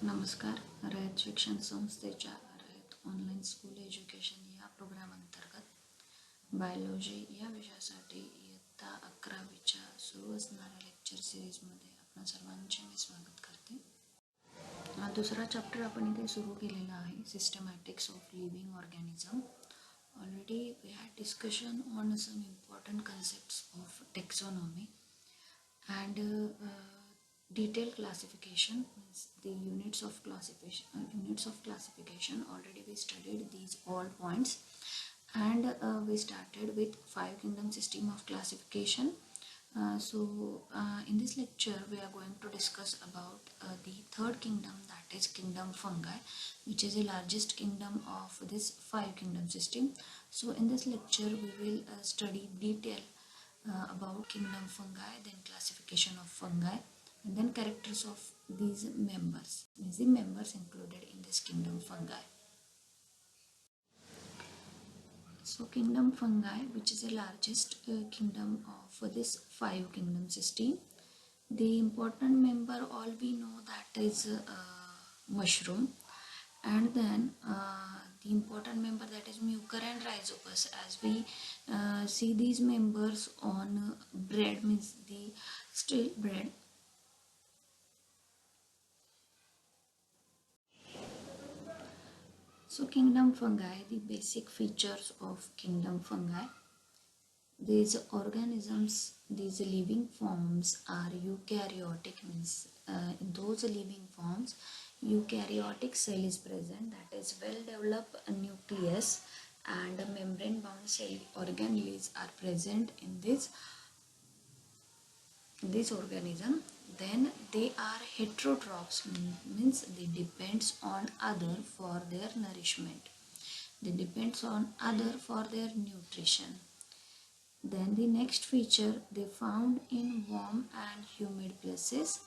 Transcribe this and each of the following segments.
नमस्कार. रयत शिक्षण संस्थेच्या रयत ऑनलाईन स्कूल एज्युकेशन या प्रोग्राम अंतर्गत बायोलॉजी या विषयासाठी इयत्ता 11वीच्या सुरू असणाऱ्या लेक्चर सिरीजमध्ये आपण सर्वांचे मी स्वागत करते. दुसरा चॅप्टर आपण इथे सुरू केलेला आहे, systematics of living organism. Already we had discussion on some important concepts of taxonomy and detailed classification, means the units of classification. Already we studied these all points, and we started with 5 kingdom system of classification. In this lecture we are going to discuss about the third kingdom, that is kingdom fungi, which is the largest kingdom of this 5 kingdom system. So in this lecture we will study detail about kingdom fungi, then classification of fungi, and then characters of these members, means the members included in this kingdom fungi. So kingdom fungi, which is the largest kingdom of this 5 kingdom system. The important member, all we know, that is mushroom, and then the important member, that is mucor and rhizopus. As we see these members on bread, means the stale bread. So kingdom fungi, the basic features of kingdom fungi. These organisms, these living forms are eukaryotic, means in those living forms eukaryotic cell is present, that is well developed nucleus and membrane bound cell organelles are present in this organism. Then they are heterotrophs, means they depends on other for their nourishment, they depends on other for their nutrition. Then the next feature, they found in warm and humid places.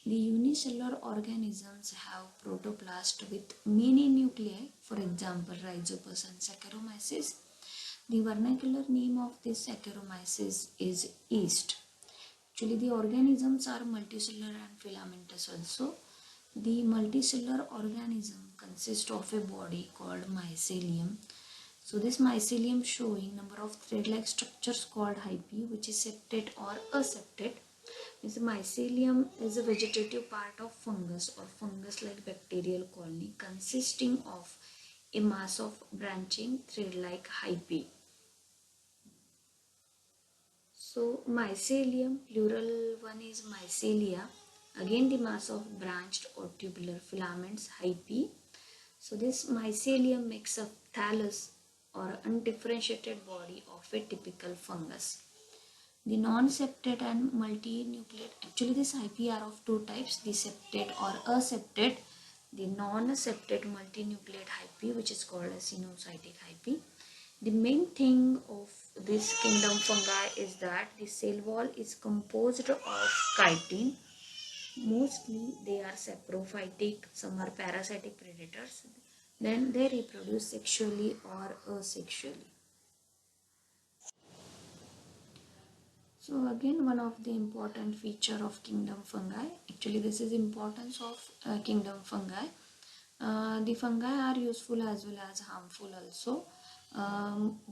The unicellular organisms have protoplast with many nuclei, for example Rhizopus and Saccharomyces. The vernacular name of this Saccharomyces is yeast. Actually the organisms are multicellular and filamentous also. The multicellular organism consists of a body called mycelium. So this mycelium showing number of thread-like structures called hyphae, which is septate or aseptate. This mycelium is a vegetative part of fungus or fungus-like bacterial colony consisting of a mass of branching thread-like hyphae. So mycelium, plural one is mycelia. Again the mass of branched or tubular filaments, hyphae. So this mycelium makes up thallus or undifferentiated body of a typical fungus. The non-septate and multinucleate, actually this hyphae are of two types, the septate or aseptate. The non-septate multinucleate hyphae, which is called as sinusitic hyphae. The main thing of this kingdom fungi is that the cell wall is composed of chitin. Mostly they are saprophytic, some are parasitic predators. Then they reproduce sexually or asexually. So again, one of the important feature of kingdom fungi, actually this is importance of kingdom fungi. The fungi are useful as well as harmful also.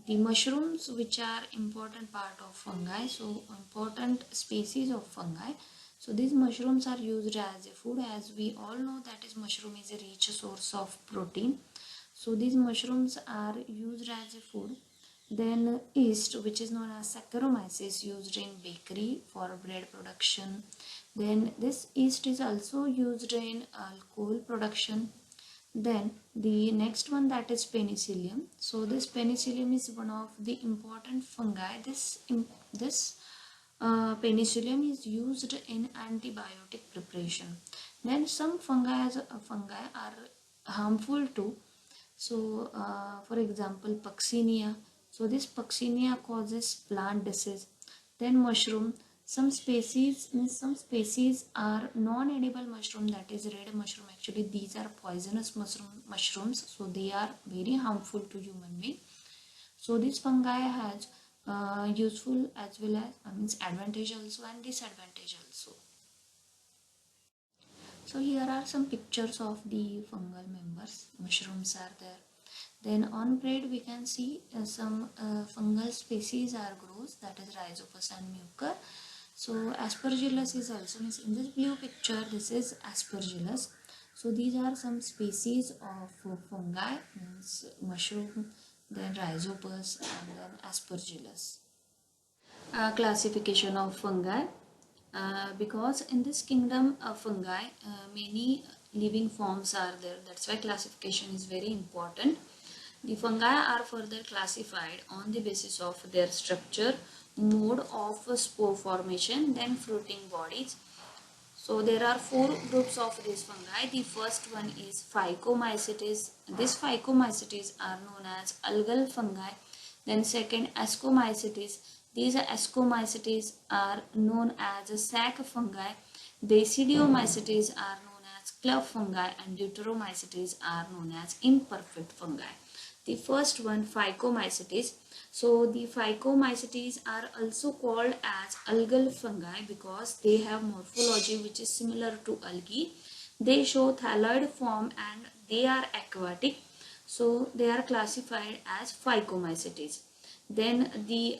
The mushrooms, which are important part of fungi, so important species of fungi. So these mushrooms are used as a food, as we all know that is mushroom is a rich source of protein. So these mushrooms are used as a food. Then yeast, which is known as Saccharomyces, used in bakery for bread production. Then this yeast is also used in alcohol production. Then the next one, that is penicillium. So this penicillium is one of the important fungi. This penicillium is used in antibiotic preparation. Then some fungi are harmful too. So for example Puccinia. So this Puccinia causes plant disease. Then mushroom. Some species are non-edible mushroom, that is red mushroom. Actually these are poisonous mushrooms, so they are very harmful to human being. So this fungi has useful as well as advantage also and disadvantage also. So here are some pictures of the fungal members. Mushrooms are there. Then on bread we can see some fungal species are grows, that is Rhizopus and Mucor. So Aspergillus is also, means in this blue picture this is Aspergillus. So these are some species of fungi, means mushroom, then Rhizopus and then Aspergillus. Classification of fungi. Because in this kingdom of fungi, many living forms are there. That's why classification is very important. The fungi are further classified on the basis of their structure, mode of spore formation, then fruiting bodies. So there are four groups of these fungi. The first one is Phycomycetes. These Phycomycetes are known as algal fungi. Then second, Ascomycetes. These Ascomycetes are known as sac fungi. Basidiomycetes are known as club fungi, and Deuteromycetes are known as imperfect fungi. The first one, Phycomycetes. So the Phycomycetes are also called as algal fungi because they have morphology which is similar to algae. They show thalloid form and they are aquatic. So they are classified as Phycomycetes. Then the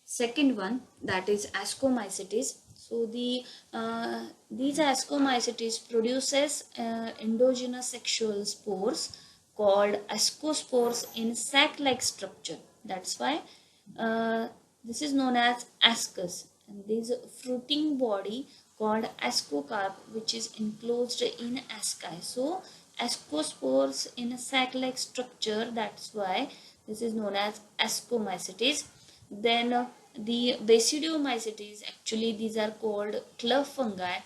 second one, that is Ascomycetes. So these Ascomycetes produces endogenous sexual spores called ascospores in sac-like structure. That's why this is known as ascus. And this fruiting body called ascocarp, which is enclosed in asci. So ascospores in a sac-like structure. That's why this is known as Ascomycetes. Then the Basidiomycetes, actually these are called club fungi.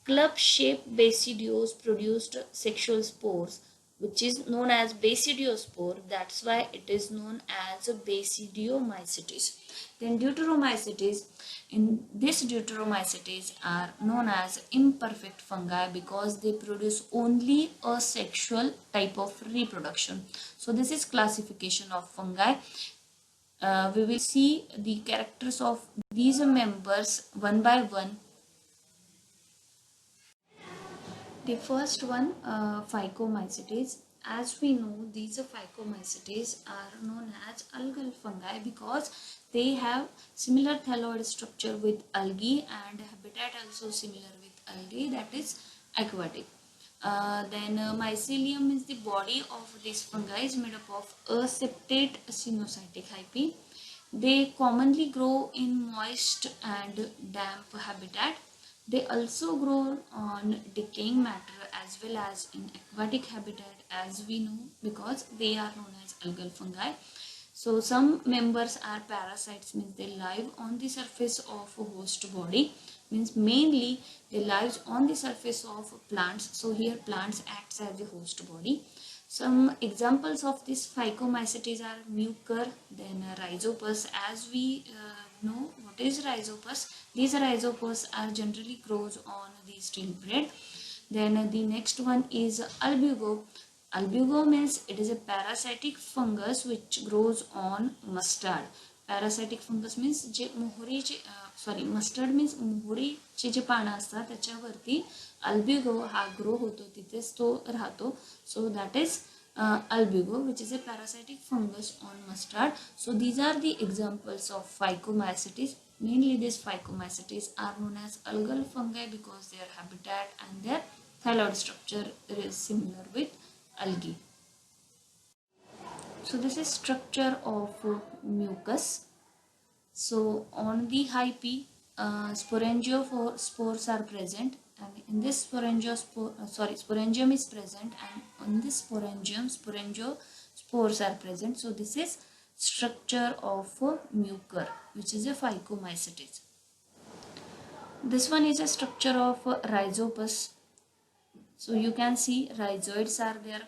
Club-shaped basidios produced sexual spores, which is known as basidiospore. That's why it is known as Basidiomycetes. Then Deuteromycetes. In this Deuteromycetes are known as imperfect fungi because they produce only a sexual type of reproduction. So this is classification of fungi. We will see the characters of these members one by one. The first one, Phycomycetes. As we know, these Phycomycetes are known as algal fungi because they have similar thalloid structure with algae and habitat also similar with algae, that is aquatic. Then mycelium is the body of this fungi is made up of a septate sinusotic hyphae. They commonly grow in moist and damp habitat. They also grow on decaying matter as well as in aquatic habitat, as we know, because they are known as algal fungi. So some members are parasites, means they live on the surface of a host body, means mainly they live on the surface of plants. So here plants acts as a host body. Some examples of this Phycomycetes are Mucor, then Rhizopus. As we know what is Rhizopus, these Rhizopus are generally grows on the steel bread. Then the next one is Albugo. Albugo means it is a parasitic fungus which grows on mustard. Parasitic fungus means जे मोहरीचे mustard means मोहरीचे जे पानं असतात त्याच्यावरती अल्ब्युगो हा grow होतो, तिथेच तो राहतो. So that is albugo, which is a parasitic fungus on mustard. So these are the examples of Phycomycetes. Mainly these Phycomycetes are known as algal fungi because their habitat and their thalloid structure is similar with algae. So this is structure of mucus. So on the hyphae, spores are present, and in this sporangium is present, and on this spores are present. So this is structure of mucor, which is a Phycomycetes. This one is a structure of Rhizopus. So you can see rhizoids are there,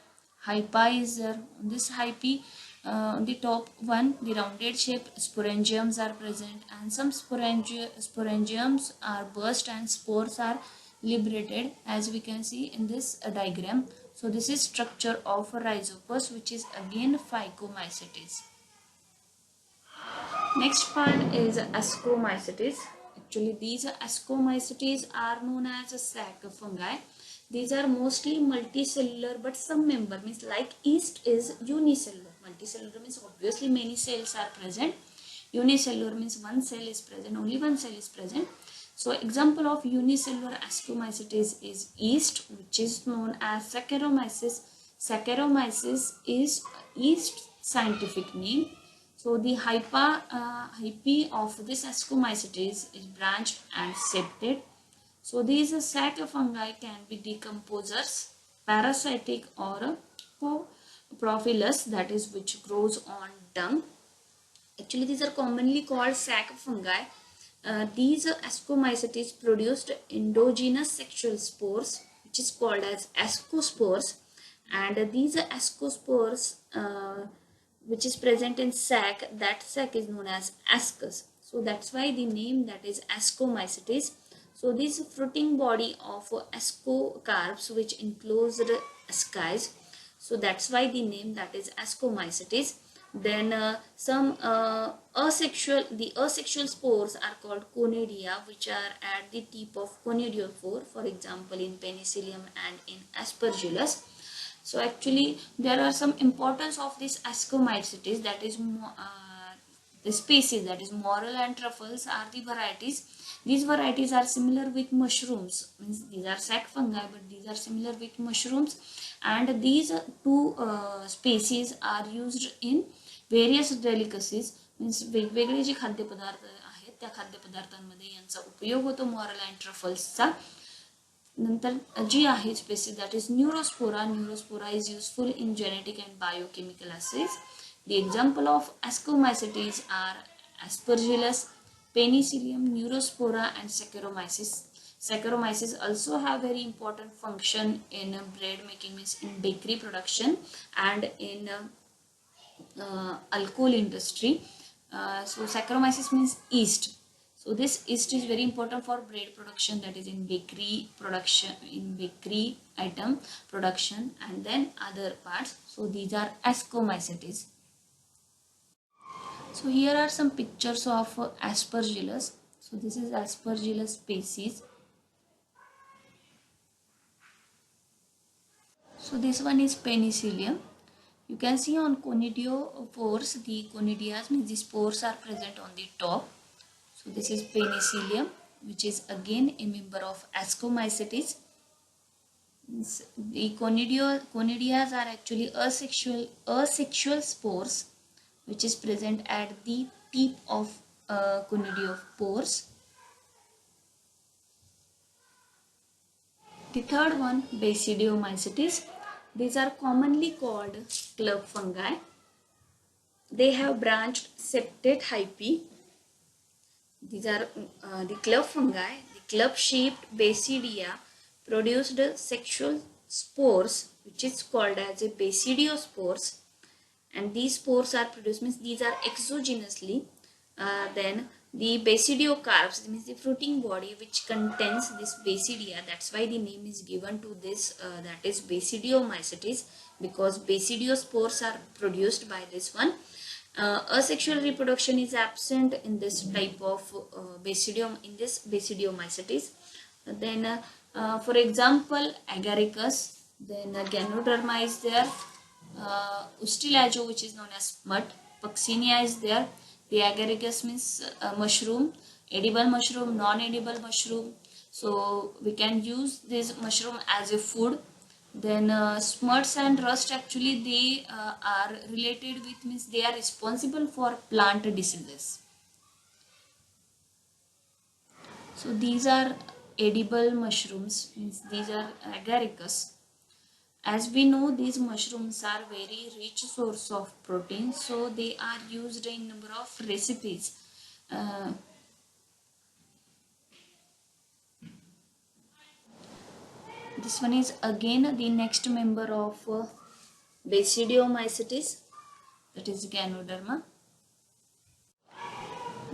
hyphae is there. On this hyphae, on the top one, the rounded shaped sporangiums are present, and some sporangiums are burst and spores are liberated, as we can see in this diagram. So this is structure of Rhizopus, which is again Phycomycetes. Next part is Ascomycetes. Actually, these ascomycetes are known as sac fungi. These are mostly multicellular, but some member means like yeast is unicellular. Multicellular means obviously many cells are present. Unicellular means one cell is present, only one cell is present. So example of unicellular ascomycetes is yeast, which is known as Saccharomyces. Saccharomyces is yeast scientific name. So the hyphae of this ascomycetes is branched and septate. So these sac fungi can be decomposers, parasitic or coprophilous, that is which grows on dung. Actually, these are commonly called sac fungi. These ascomycetes produced endogenous sexual spores, which is called as ascospores, and these ascospores, which is present in sac, that sac is known as ascus. So that's why the name, that is ascomycetes. So this fruiting body of ascocarps, which enclosed asci, so that's why the name, that is ascomycetes. Then the asexual spores are called conidia, which are at the tip of conidiophore, for example in Penicillium and in Aspergillus. So actually there are some importance of this ascomycetes, that is the species, that is morel and truffles are the varieties. These varieties are similar with mushrooms, means these are sac fungi, but these are similar with mushrooms, and these two species are used in various delicacies, means वेगवेगळे जे खाद्यपदार्थ आहेत त्या खाद्यपदार्थांमध्ये यांचा उपयोग होतो moral and ट्रफल्सचा. नंतर जी आहे species, that is Neurospora. Neurospora is useful in genetic and biochemical assays. The example of ascomycetes are Aspergillus, Penicillium, Neurospora, and Saccharomyces. Saccharomyces also have very important function in bread making, means in bakery production and in alcohol industry. So Saccharomyces means yeast. So this yeast is very important for bread production, that is in bakery production, in bakery item production, and then other parts. So these are ascomycetes. So here are some pictures of Aspergillus. So this is Aspergillus species. So this one is Penicillium. You can see on conidiophores, the conidias means the spores are present on the top. So this is Penicillium, which is again a member of Ascomycetes. The conidias are actually asexual spores, which is present at the tip of conidiophores. The third one, Basidiomycetes. These are commonly called club fungi. They have branched septate hyphae. These are the club fungi. The club-shaped basidia produced sexual spores, which is called as a basidiospores. And these spores are produced, means these are exogenously. Then the basidiocarps, means the fruiting body which contains this basidia. That's why the name is given to this, that is Basidiomycetes, because basidiospores are produced by this one. Asexual reproduction is absent in this type of basidium, in this Basidiomycetes. Then for example Agaricus, then Ganoderma is there, Ustilago, which is known as smut, Puccinia is there. The agaricus means mushroom, edible mushroom, non-edible mushroom. So we can use this mushroom as a food. Then smuts and rust, actually they are related with, means they are responsible for plant diseases. So these are edible mushrooms, means these are agaricus. As we know, these mushrooms are very rich source of protein, so they are used in number of recipes. This one is again the next member of Basidiomycetes, that is Ganoderma.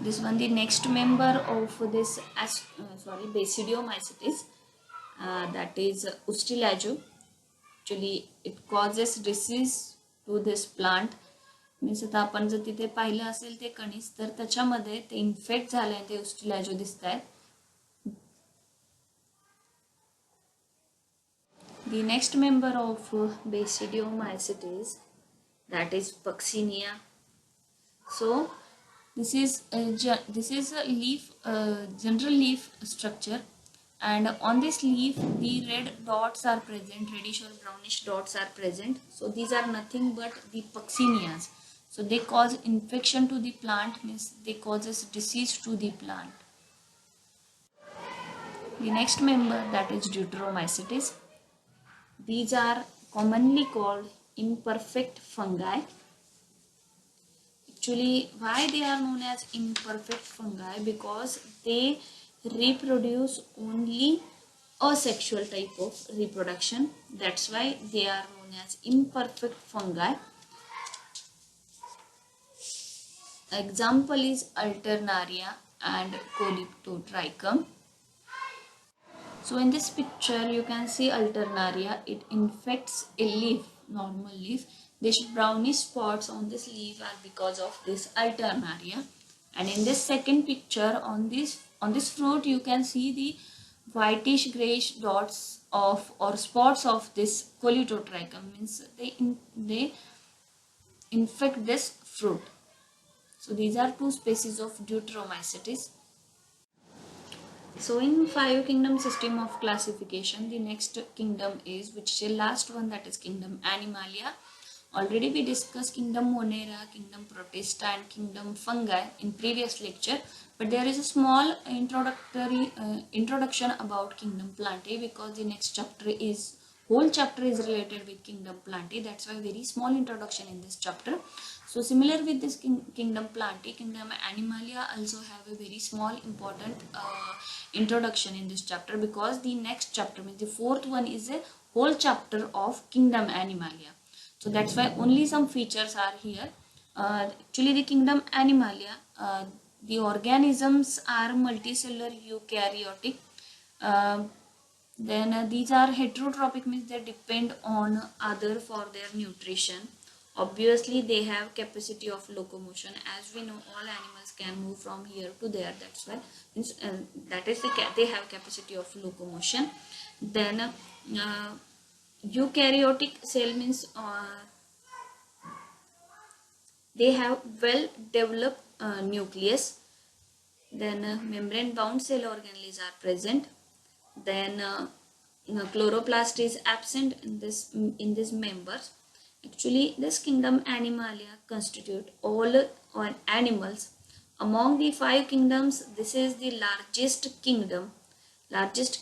This one the next member of this Basidiomycetes, that is Ustilago. Actually it causes disease to this plant. Means आता आपण जर तिथे पाहिलं असेल ते कणीस तर त्याच्यामध्ये ते इन्फेक्ट झालंय ते उस्टिलाजो दिसत आहेत. The next member of Basidiomycetes, that is Puccinia. So this is a leaf, general leaf structure, and on this leaf the red dots are present, reddish or brownish dots are present. So these are nothing but the Puccinias. So they cause infection to the plant, means they causes disease to the plant. The next member, that is Deuteromycetes. These are commonly called imperfect fungi. Actually, why they are known as imperfect fungi? Because they reproduce only asexual type of reproduction. That's why they are known as imperfect fungi. Example is Alternaria and Calyptotrichum. So in this picture you can see Alternaria. It infects a leaf, normal leaf. These brownish spots on this leaf are because of this Alternaria. And in this second picture, on this fruit you can see the whitish grayish dots of or spots of this Calyptotrichum, means they infect this fruit. So these are two species of Deuteromycetes. So in five kingdom system of classification, the next kingdom is, which is the last one, that is kingdom Animalia. Already we discussed kingdom Monera, kingdom Protista and kingdom Fungi in previous lecture, but there is a small introductory introduction about kingdom Plantae, because the next chapter is, whole chapter is related with kingdom Plantae. That's why very small introduction in this chapter. So similar with this kingdom Plantae, kingdom Animalia also have a very small important introduction in this chapter, because the next chapter, means the fourth one, is a whole chapter of kingdom Animalia. So that's why only some features are here. Actually the kingdom Animalia, the organisms are multicellular eukaryotic. Then these are heterotrophic, means they depend on other for their nutrition. Obviously they have capacity of locomotion. As we know, all animals can move from here to there. That's why means, that is they have capacity of locomotion. Then eukaryotic cell means they have well developed nucleus. Then membrane bound cell organelles are present. Then chloroplast is absent in this members. Actually this kingdom Animalia constitute all animals. Among the five kingdoms, this is the largest kingdom. Largest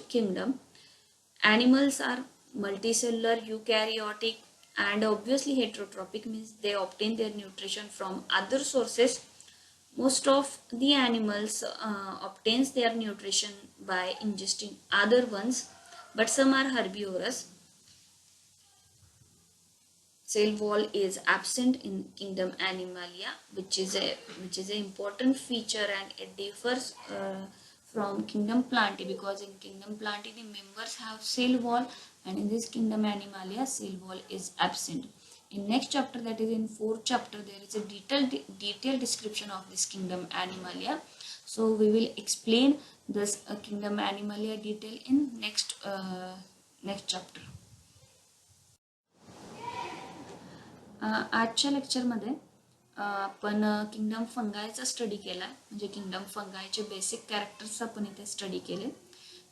kingdom. Animals are multicellular, eukaryotic, and obviously heterotrophic, means they obtain their nutrition from other sources. Most of the animals obtains their nutrition by ingesting other ones, but some are herbivorous. Cell wall is absent in kingdom Animalia, which is an important feature, and it differs from kingdom Plantae, because in kingdom Plantae the members have cell wall, and in this kingdom Animalia cell wall is absent. In next chapter, that is in fourth chapter, there is a detailed description of this kingdom Animalia. So we will explain this kingdom Animalia detail in next chapter. आजच्या लेक्चरमध्ये आपण kingdom फंगायचा study केला, म्हणजे kingdom फंगायचे basic characters आपण इथे study केले.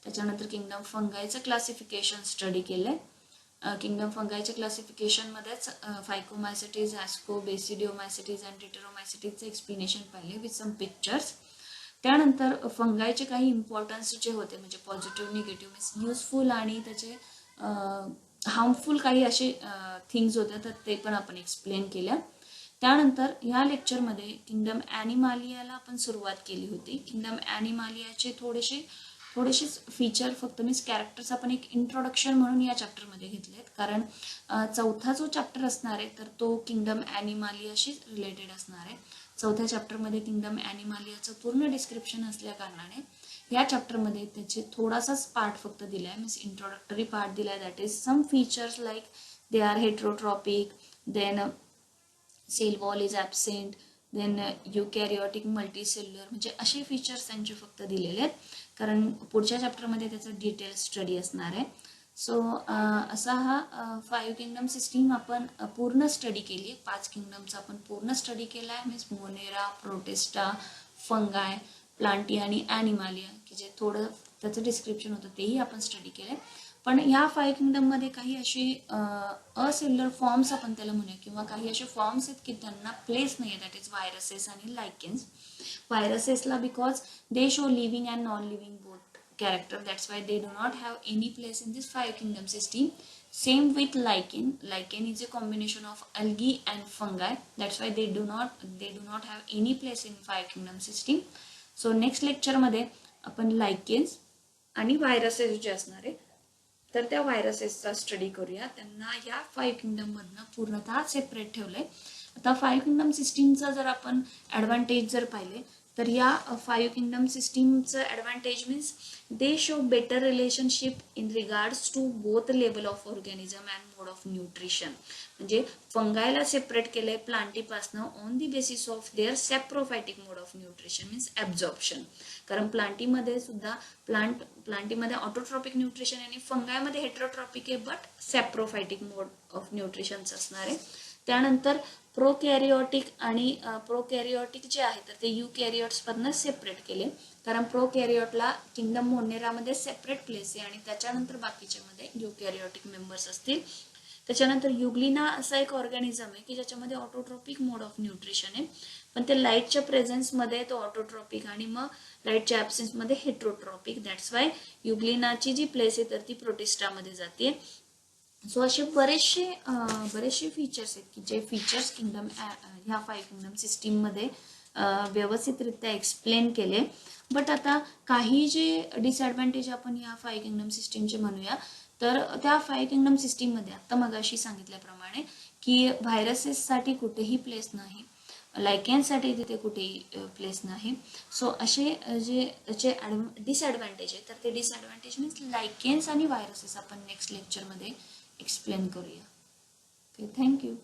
त्याच्यानंतर kingdom फंगायचं classification study केले. किंगडम फंगायच्या क्लासिफिकेशनमध्येच फायकोमायसिटीज, ॲस्को, बेसिडिओमायसिटीज अँड डिटेरोमायसिटीजचं एक्सप्लेनेशन पाहिले विथ सम पिक्चर्स. त्यानंतर फंगायचे काही इम्पॉर्टन्स जे होते, म्हणजे पॉझिटिव्ह, निगेटिव्ह, मीन्स युजफुल आणि त्याचे हार्मफुल काही असे थिंग्स होत्या, तर ते पण आपण एक्सप्लेन केल्या. त्यानंतर ह्या लेक्चरमध्ये किंगडम ॲनिमालियाला आपण सुरुवात केली होती. किंगडम ॲनिमालियाचे थोडेसे फीचर, फक्त मीन्स कॅरेक्टर्स आपण एक इंट्रोडक्शन म्हणून या चॅप्टरमध्ये घेतलेत, कारण चौथा जो चॅप्टर असणार आहे तर तो किंगडम ॲनिमालियाशी रिलेटेड असणार आहे. चौथ्या चॅप्टरमध्ये किंगडम ॲनिमालियाचं पूर्ण डिस्क्रिप्शन असल्या कारणाने या चॅप्टरमध्ये त्याचे थोडासाच पार्ट फक्त दिलाय, मीन्स इंट्रोडक्टरी पार्ट दिलाय. That is some features like they are heterotrophic, then cell wall is absent, then eukaryotic multicellular, म्हणजे असे फीचर्स त्यांचे फक्त दिलेले आहेत, कारण पुढच्या चॅप्टरमध्ये त्याचं डिटेल स्टडी असणार आहे. सो असा हा 5 किंगडम सिस्टीम आपण पूर्ण स्टडी केली. 5 किंगडमचा आपण पूर्ण स्टडी केला आहे. मीन्स मोनेरा, प्रोटिस्टा, फंगाय, प्लांटी आणि ॲनिमालिया, की जे थोडं त्याचं डिस्क्रिप्शन होतं तेही आपण स्टडी केलं. पण ह्या 5 किंगडममध्ये काही असे असेल्युलर फॉर्म्स आपण त्याला म्हणूया, किंवा काही असे फॉर्म्स आहेत की त्यांना प्लेस नाही आहे, दॅट इज व्हायरसेस आणि लायकेन्स. व्हायरसेसला because they show living and non living both character, that's why they do not have any place in this 5 kingdom system. Same with lichen. Lichen is a combination of algae and fungi, that's why they do not have any place in 5 kingdom system. So next lecture मध्ये आपण lichens आणि viruses जे असणार आहे तर त्या व्हायरसेसचा study करूया. त्यांना या 5 किंगडम मधनं पूर्णतः सेपरेट ठेवलंय. आता 5 किंगडम सिस्टीमचा जर आपण ॲडव्हान्टेज जर पाहिले तर या 5 किंगडम सिस्टीमचं advantage means they show better relationship in regards to both level of organism and mode of nutrition. म्हणजे फंगायला सेपरेट केलंय प्लांटीपासनं on the basis of their saprophytic mode of nutrition means absorption. कारण प्लांटीमध्ये सुद्धा प्लांटीमध्ये ऑटोट्रॉपिक न्यूट्रिशन आणि फंगायमध्ये हेट्रोट्रॉपिक आहे, बट सॅप्रोफायटिक मोड ऑफ न्यूट्रिशनचं असणार आहे. त्यानंतर प्रोकॅरिओटिक आणि प्रोकॅरिओटिक जे आहे तर ते युकॅरिओट्समधनं सेपरेट केले, कारण प्रोकॅरिओटला किंगडम मोनेरामध्ये सेपरेट प्लेस आहे आणि त्याच्यानंतर बाकीच्यामध्ये युकॅरिओटिक मेंबर्स असतील. त्याच्यानंतर युग्लिना असा एक ऑर्गॅनिझम आहे की ज्याच्यामध्ये ऑटोट्रॉपिक मोड ऑफ न्यूट्रिशन आहे, पण ते लाईटच्या प्रेझेन्समध्ये तो ऑटोट्रॉपिक आणि मग लाईटच्या ॲब्सेन्समध्ये हेट्रोट्रॉपिक. दॅट्स वाय युग्लिनाची जी प्लेस आहे तर ती प्रोटिस्टामध्ये जाते. सो असे बरेचसे फीचर्स आहेत की जे फीचर्स किंगडम ह्या 5 किंगडम सिस्टीममध्ये व्यवस्थितरित्या एक्सप्लेन केले. बट आता काही जे डिसएडव्हान्टेज आपण या 5 किंगडम सिस्टीमचे म्हणूया, तर त्या 5 किंगडम सिस्टीममध्ये आता मगाशी सांगितल्याप्रमाणे की व्हायरसेससाठी कुठेही प्लेस नाही, लायकेन्ससाठी तिथे कुठेही प्लेस नाही. सो असे जे त्याचे डिसएडव्हान्टेज आहे तर ते डिसएडव्हान्टेज मीन्स लायकेन्स आणि व्हायरसेस आपण नेक्स्ट लेक्चरमध्ये एक्सप्लेन करूया. Okay, thank you.